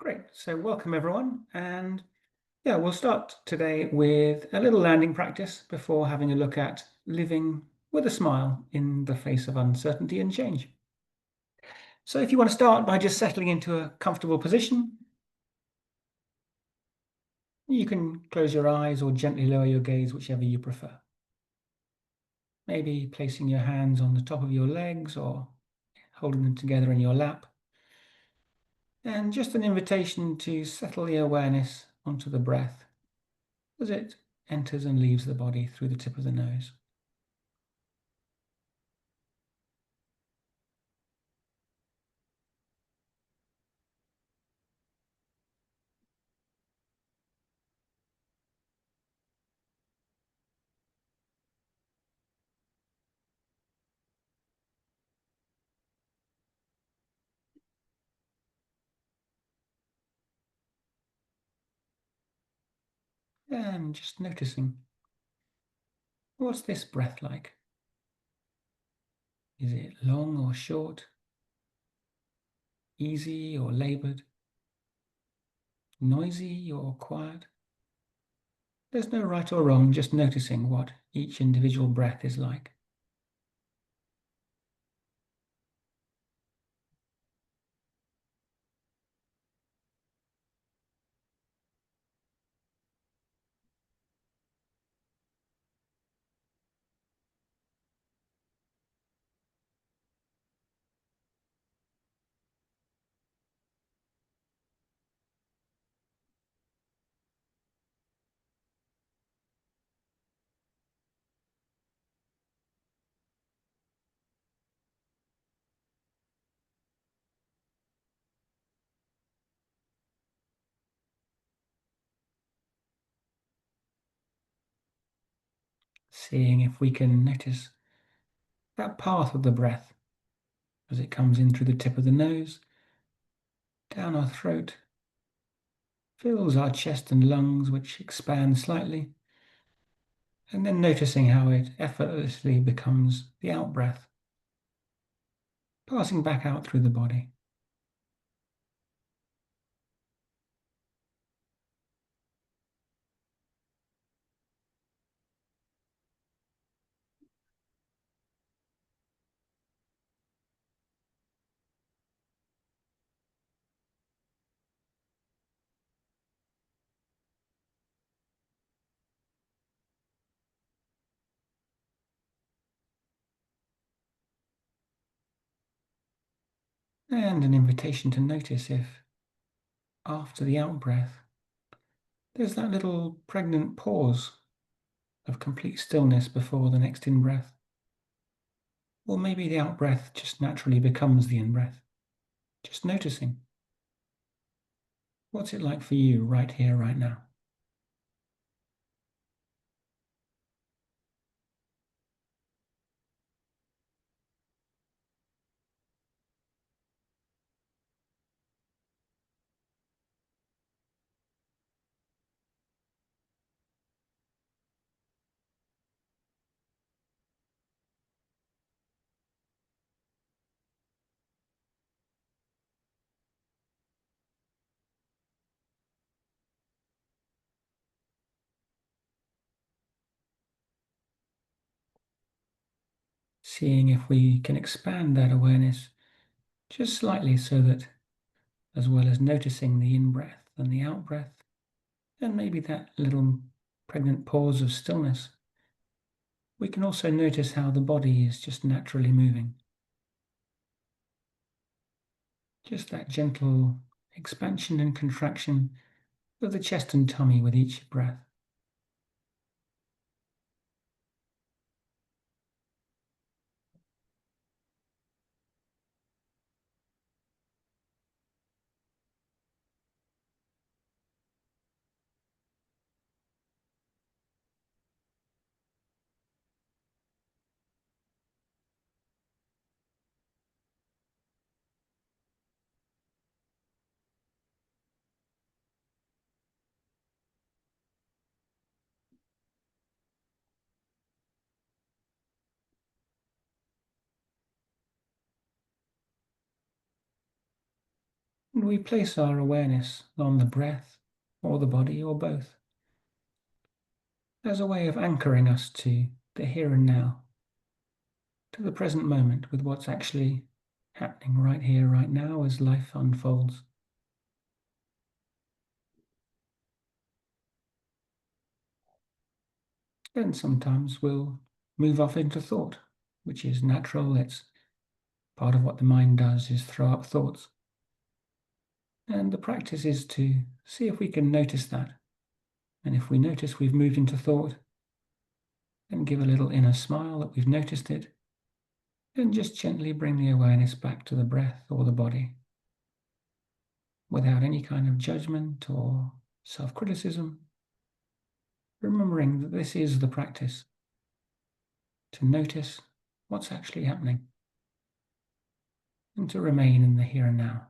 Great. So welcome everyone. And we'll start today with a little landing practice before having a look at living with a smile in the face of uncertainty and change. So if you want to start by just settling into a comfortable position, you can close your eyes or gently lower your gaze, whichever you prefer. Maybe placing your hands on the top of your legs or holding them together in your lap. And just an invitation to settle the awareness onto the breath as it enters and leaves the body through the tip of the nose. And just noticing, what's this breath like? Is it long or short? Easy or labored? Noisy or quiet? There's no right or wrong, just noticing what each individual breath is like. Seeing if we can notice that path of the breath as it comes in through the tip of the nose, down our throat, fills our chest and lungs, which expand slightly, and then noticing how it effortlessly becomes the out-breath, passing back out through the body. And an invitation to notice if, after the out-breath, there's that little pregnant pause of complete stillness before the next in-breath. Or maybe the out-breath just naturally becomes the in-breath. Just noticing. What's it like for you right here, right now? Seeing if we can expand that awareness just slightly so that, as well as noticing the in-breath and the out-breath, and maybe that little pregnant pause of stillness, we can also notice how the body is just naturally moving. Just that gentle expansion and contraction of the chest and tummy with each breath. And we place our awareness on the breath or the body or both as a way of anchoring us to the here and now, to the present moment with what's actually happening right here, right now as life unfolds. Then sometimes we'll move off into thought, which is natural. It's part of what the mind does, is throw up thoughts. And the practice is to see if we can notice that. And if we notice we've moved into thought, then give a little inner smile that we've noticed it, and just gently bring the awareness back to the breath or the body without any kind of judgment or self-criticism, remembering that this is the practice, to notice what's actually happening and to remain in the here and now.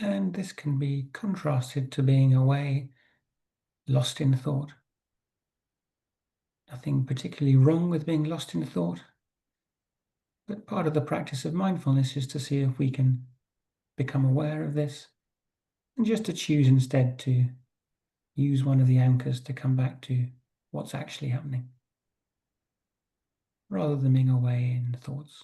And this can be contrasted to being away, lost in thought. Nothing particularly wrong with being lost in thought, but part of the practice of mindfulness is to see if we can become aware of this and just to choose instead to use one of the anchors to come back to what's actually happening, rather than being away in thoughts.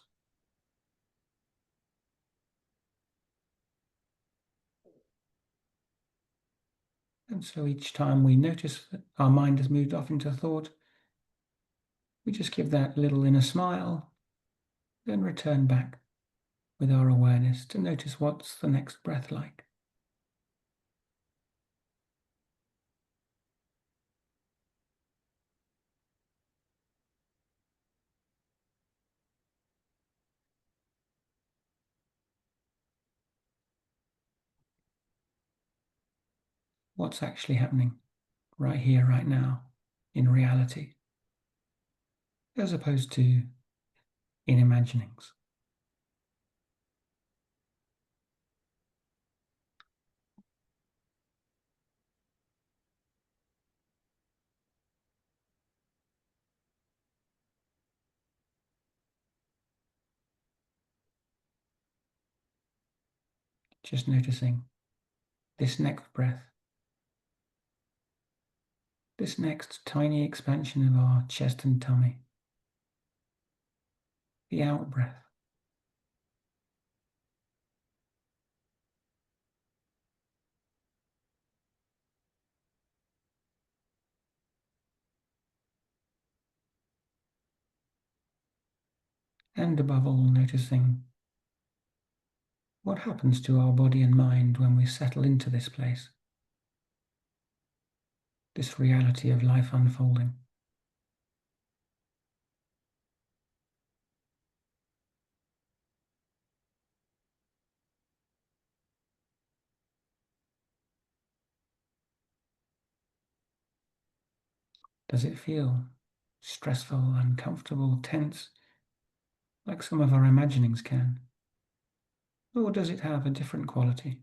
And so each time we notice that our mind has moved off into thought, we just give that little inner smile, then return back with our awareness to notice what's the next breath like. What's actually happening right here, right now, in reality, as opposed to in imaginings. Just noticing this next breath, this next tiny expansion of our chest and tummy, the out breath. And above all, noticing what happens to our body and mind when we settle into this place, this reality of life unfolding. Does it feel stressful, uncomfortable, tense, like some of our imaginings can? Or does it have a different quality?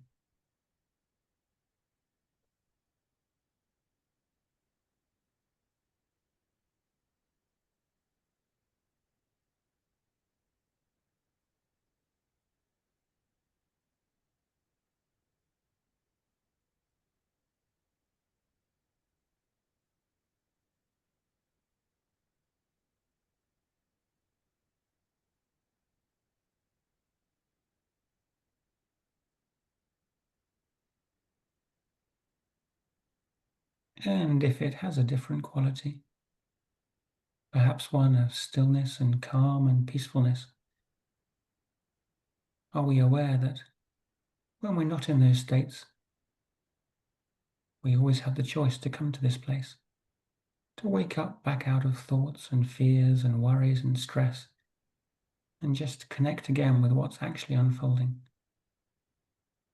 And if it has a different quality, perhaps one of stillness and calm and peacefulness, are we aware that when we're not in those states, we always have the choice to come to this place, to wake up back out of thoughts and fears and worries and stress, and just connect again with what's actually unfolding?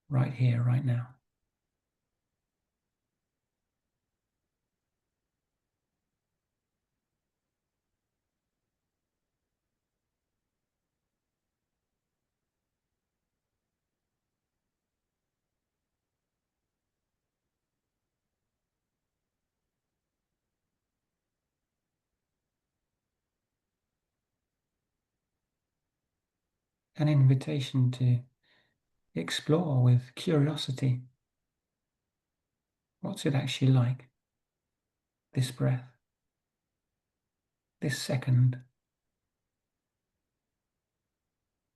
right here, right now. An invitation to explore with curiosity. What's it actually like? This breath, this second,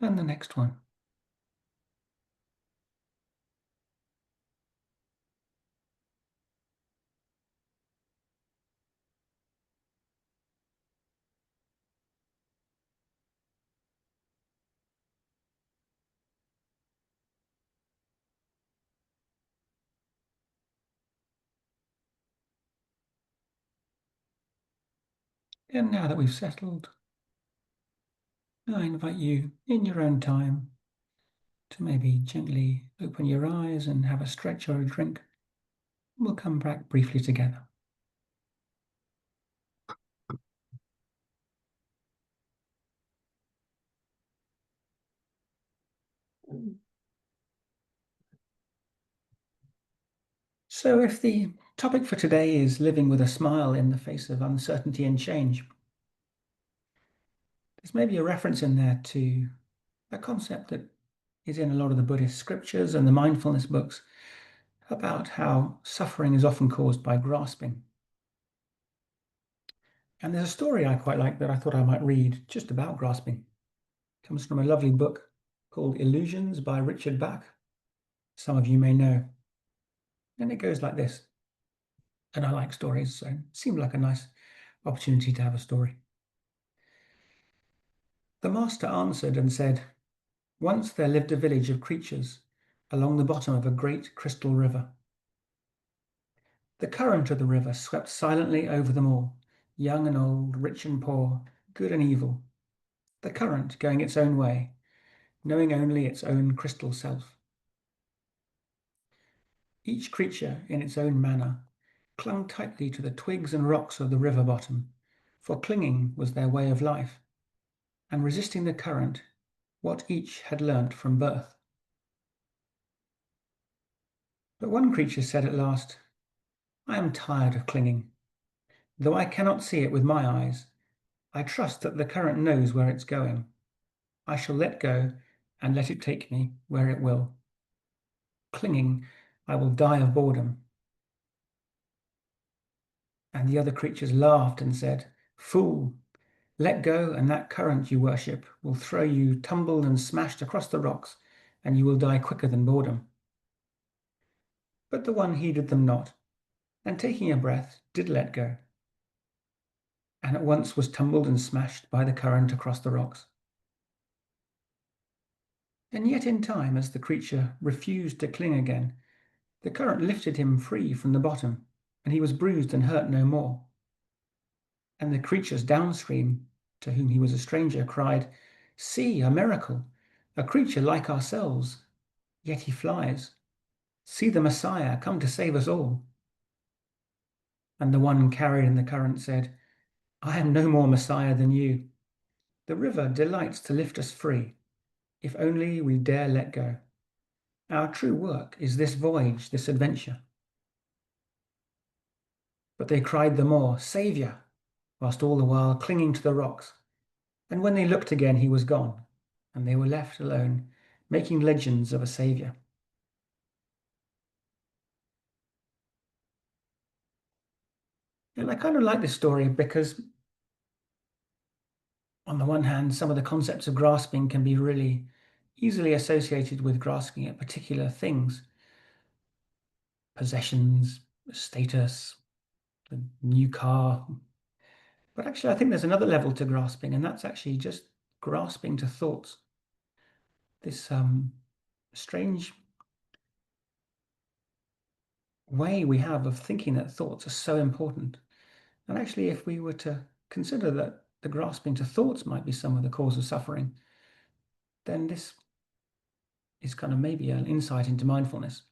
and the next one. And now that we've settled, I invite you in your own time to maybe gently open your eyes and have a stretch or a drink. We'll come back briefly together. So, if the topic for today is living with a smile in the face of uncertainty and change, there's maybe a reference in there to a concept that is in a lot of the Buddhist scriptures and the mindfulness books about how suffering is often caused by grasping. And there's a story I quite like that I thought I might read just about grasping. It comes from a lovely book called Illusions by Richard Bach. Some of you may know. And it goes like this. And I like stories, so it seemed like a nice opportunity to have a story. The master answered and said, "Once there lived a village of creatures along the bottom of a great crystal river. The current of the river swept silently over them all, young and old, rich and poor, good and evil, the current going its own way, knowing only its own crystal self. Each creature, in its own manner, clung tightly to the twigs and rocks of the river bottom, for clinging was their way of life, and resisting the current, what each had learnt from birth. But one creature said at last, 'I am tired of clinging. Though I cannot see it with my eyes, I trust that the current knows where it's going. I shall let go and let it take me where it will. Clinging, I will die of boredom.' And the other creatures laughed and said, 'Fool, let go, and that current you worship will throw you tumbled and smashed across the rocks, and you will die quicker than boredom.' But the one heeded them not, and taking a breath, did let go, and at once was tumbled and smashed by the current across the rocks. And yet in time, as the creature refused to cling again, the current lifted him free from the bottom, and he was bruised and hurt no more. And the creatures downstream, to whom he was a stranger, cried, 'See, a miracle! A creature like ourselves, yet he flies. See the Messiah come to save us all.' And the one carried in the current said, 'I am no more Messiah than you. The river delights to lift us free, if only we dare let go. Our true work is this voyage, this adventure.' But they cried the more, 'Saviour!' whilst all the while clinging to the rocks. And when they looked again, he was gone, and they were left alone, making legends of a saviour. And I kind of like this story because, on the one hand, some of the concepts of grasping can be really easily associated with grasping at particular things, possessions, status, the new car. But actually, I think there's another level to grasping, and that's actually just grasping to thoughts. This strange way we have of thinking that thoughts are so important. And actually, if we were to consider that the grasping to thoughts might be some of the cause of suffering, then this is kind of maybe an insight into mindfulness.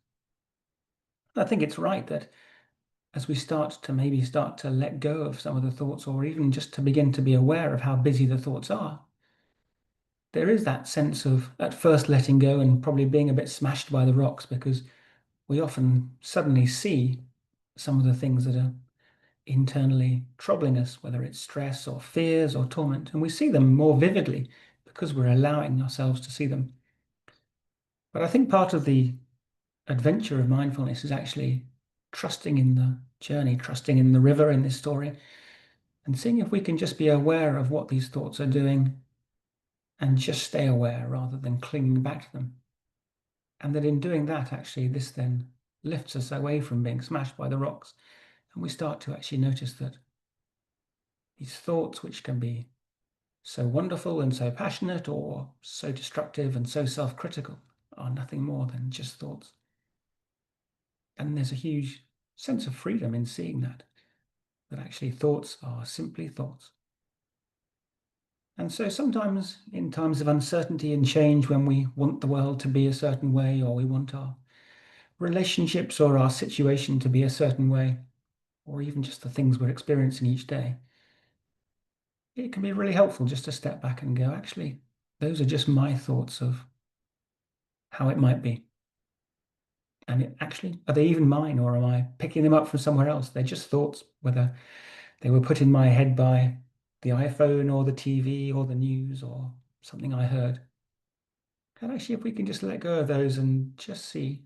I think it's right that as we start to let go of some of the thoughts, or even just to begin to be aware of how busy the thoughts are, there is that sense of at first letting go and probably being a bit smashed by the rocks, because we often suddenly see some of the things that are internally troubling us, whether it's stress or fears or torment, and we see them more vividly because we're allowing ourselves to see them. But I think part of the adventure of mindfulness is actually trusting in the journey, trusting in the river in this story, and seeing if we can just be aware of what these thoughts are doing and just stay aware rather than clinging back to them. And that in doing that, actually, this then lifts us away from being smashed by the rocks. And we start to actually notice that these thoughts, which can be so wonderful and so passionate, or so destructive and so self-critical, are nothing more than just thoughts. And there's a huge sense of freedom in seeing that actually thoughts are simply thoughts. And so sometimes in times of uncertainty and change, when we want the world to be a certain way, or we want our relationships or our situation to be a certain way, or even just the things we're experiencing each day, it can be really helpful just to step back and go, actually, those are just my thoughts of how it might be. And actually, are they even mine, or am I picking them up from somewhere else? They're just thoughts, whether they were put in my head by the iPhone or the TV or the news or something I heard. And actually, if we can just let go of those and just see,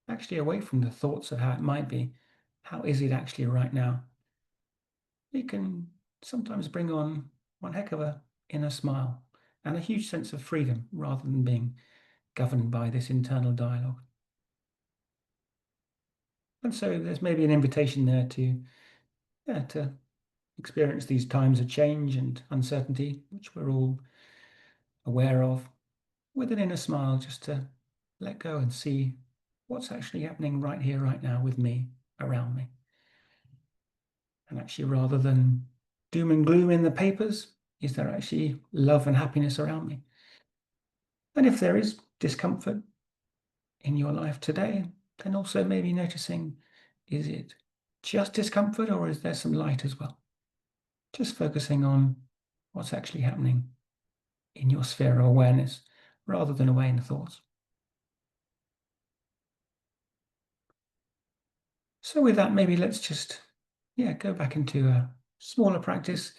actually away from the thoughts of how it might be, how is it actually right now? It can sometimes bring on one heck of a inner smile and a huge sense of freedom rather than being governed by this internal dialogue. And so there's maybe an invitation there to experience these times of change and uncertainty, which we're all aware of, with an inner smile, just to let go and see what's actually happening right here, right now, with me, around me. And actually, rather than doom and gloom in the papers, is there actually love and happiness around me? And if there is discomfort in your life today, then also maybe noticing, is it just discomfort, or is there some light as well? Just focusing on what's actually happening in your sphere of awareness rather than away in the thoughts. So with that, maybe let's just, go back into a smaller practice.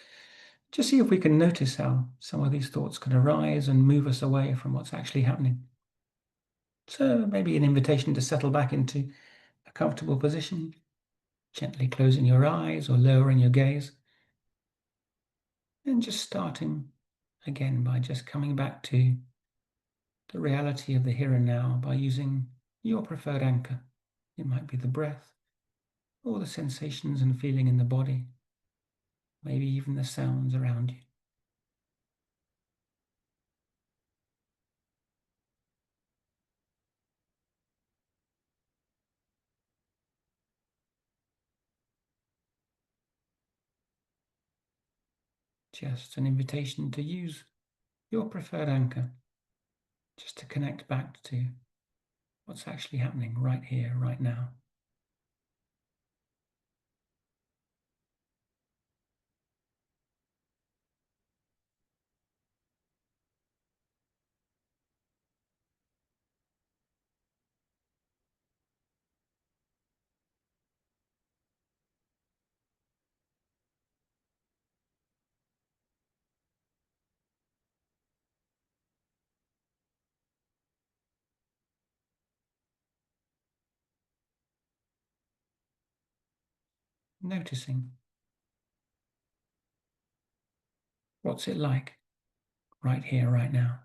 Just see if we can notice how some of these thoughts can arise and move us away from what's actually happening. So maybe an invitation to settle back into a comfortable position, gently closing your eyes or lowering your gaze, and just starting again by just coming back to the reality of the here and now by using your preferred anchor. It might be the breath, or the sensations and feeling in the body, maybe even the sounds around you. Just an invitation to use your preferred anchor, just to connect back to what's actually happening right here, right now. Noticing, what's it like right here, right now.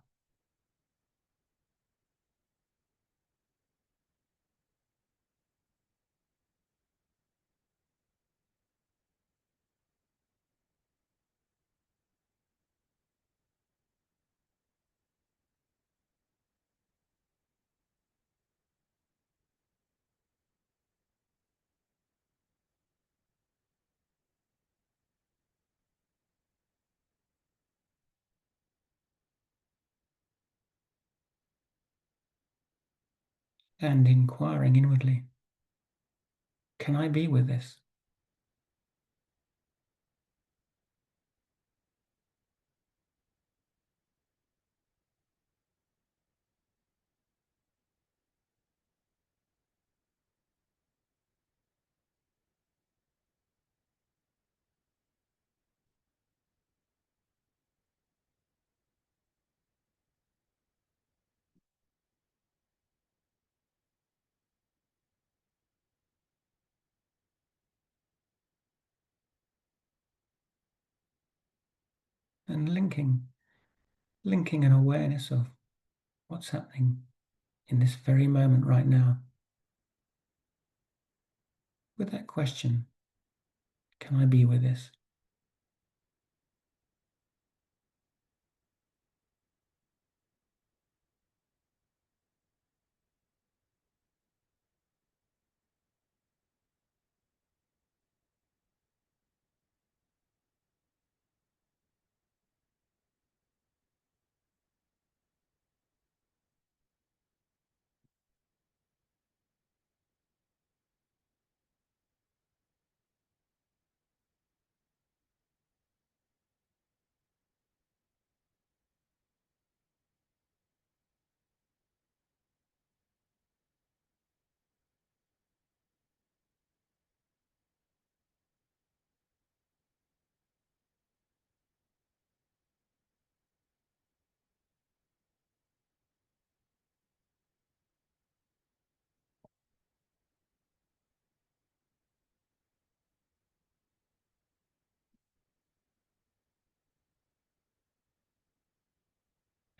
and inquiring inwardly, can I be with this? And linking an awareness of what's happening in this very moment right now with that question, can I be with this?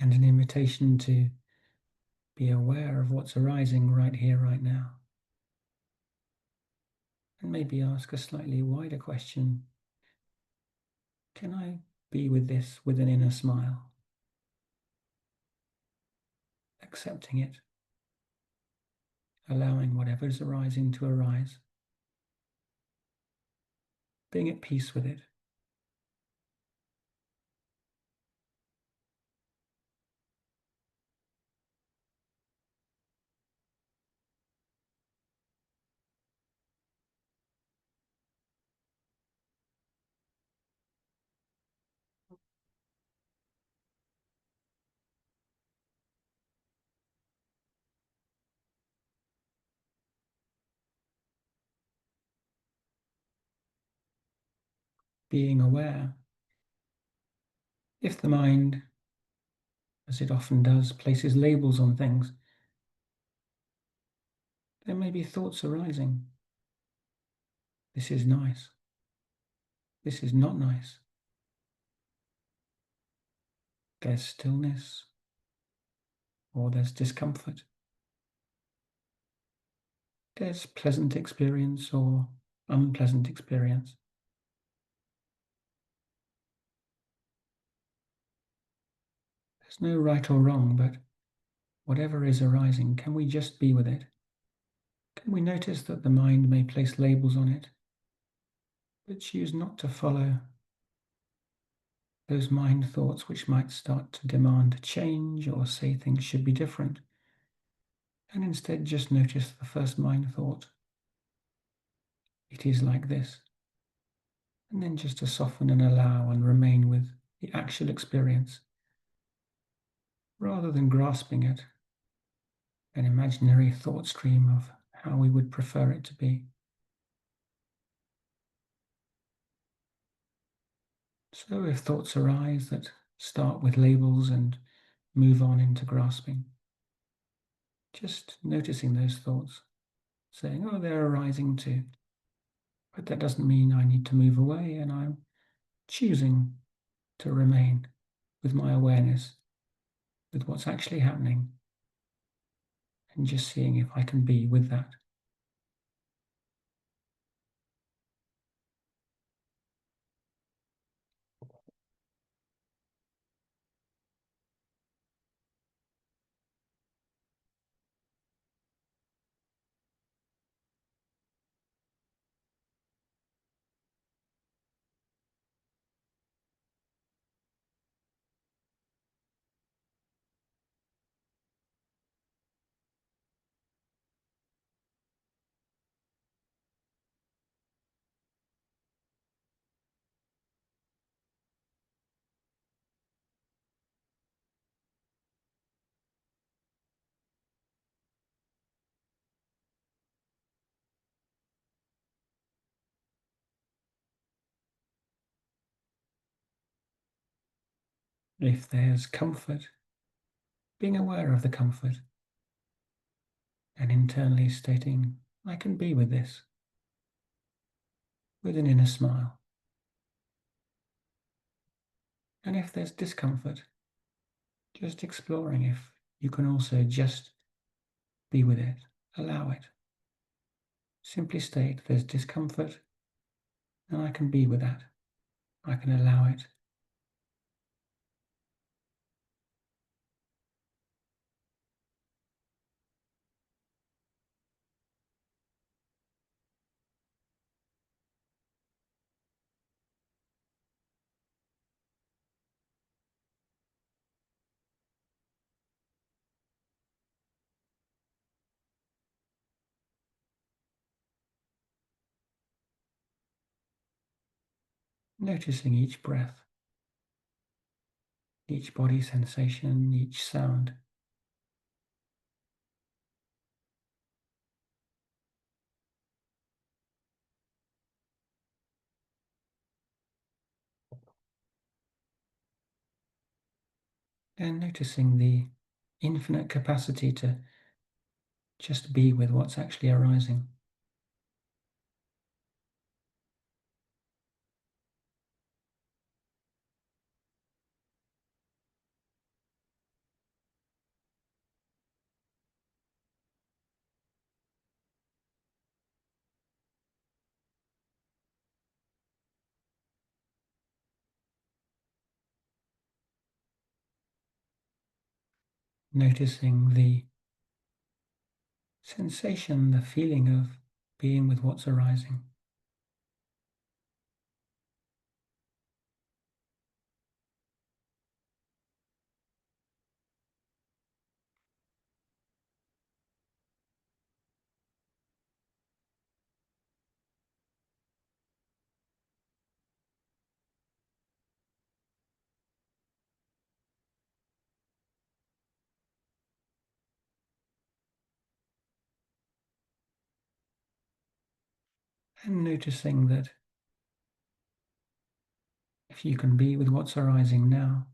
And an invitation to be aware of what's arising right here, right now. And maybe ask a slightly wider question. Can I be with this with an inner smile? Accepting it, allowing whatever's arising to arise, being at peace with it. Being aware. If the mind, as it often does, places labels on things, there may be thoughts arising. This is nice. This is not nice. There's stillness, or there's discomfort. There's pleasant experience or unpleasant experience. There's no right or wrong, but whatever is arising, can we just be with it? Can we notice that the mind may place labels on it, but choose not to follow those mind thoughts which might start to demand change or say things should be different, and instead just notice the first mind thought. It is like this. And then just to soften and allow and remain with the actual experience, rather than grasping at an imaginary thought stream of how we would prefer it to be. So if thoughts arise that start with labels and move on into grasping, just noticing those thoughts, saying, oh, they're arising too. But that doesn't mean I need to move away, and I'm choosing to remain with my awareness, with what's actually happening, and just seeing if I can be with that. If there's comfort, being aware of the comfort and internally stating, I can be with this, with an inner smile. And if there's discomfort, just exploring if you can also just be with it, allow it. Simply state there's discomfort and I can be with that. I can allow it. Noticing each breath, each body sensation, each sound. And noticing the infinite capacity to just be with what's actually arising. Noticing the sensation, the feeling of being with what's arising. And noticing that if you can be with what's arising now,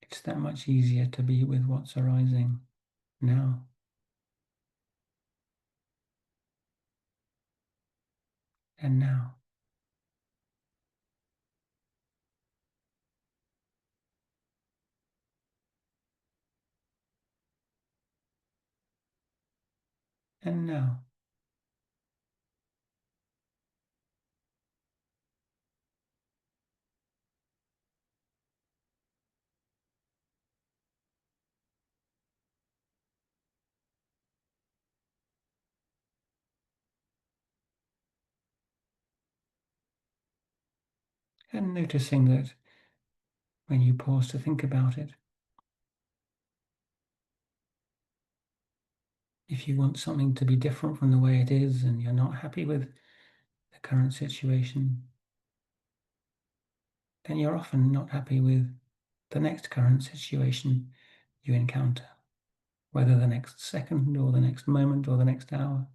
it's that much easier to be with what's arising now. And now. And now. And noticing that when you pause to think about it, if you want something to be different from the way it is and you're not happy with the current situation, then you're often not happy with the next current situation you encounter, whether the next second or the next moment or the next hour.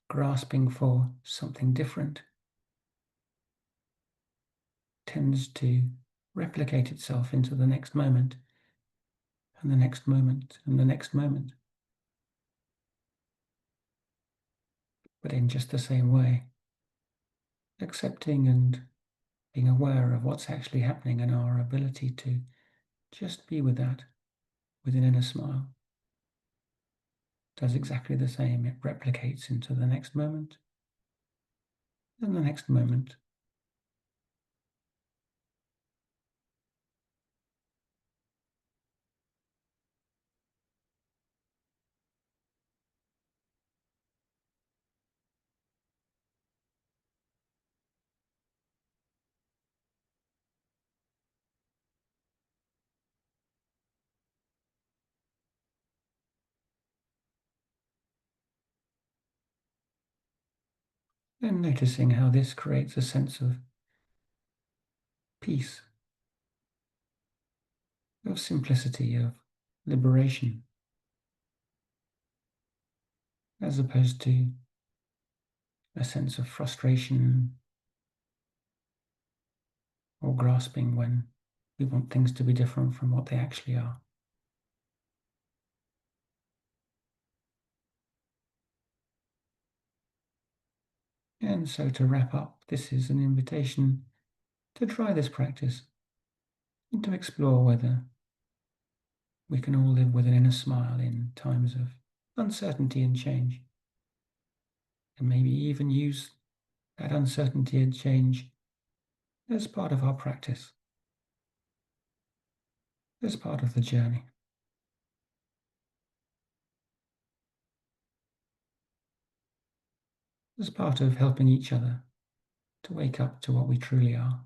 Grasping for something different tends to replicate itself into the next moment and the next moment and the next moment, but in just the same way, accepting and being aware of what's actually happening and our ability to just be with that with an inner smile does exactly the same. It replicates into the next moment and the next moment. And noticing how this creates a sense of peace, of simplicity, of liberation, as opposed to a sense of frustration or grasping when we want things to be different from what they actually are. And so to wrap up, this is an invitation to try this practice and to explore whether we can all live with an inner smile in times of uncertainty and change, and maybe even use that uncertainty and change as part of our practice, as part of the journey, as part of helping each other to wake up to what we truly are.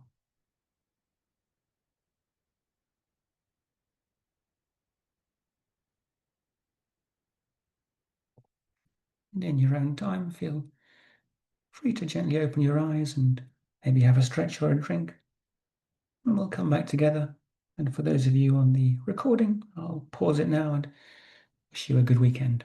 And in your own time, feel free to gently open your eyes and maybe have a stretch or a drink, and we'll come back together. And for those of you on the recording, I'll pause it now and wish you a good weekend.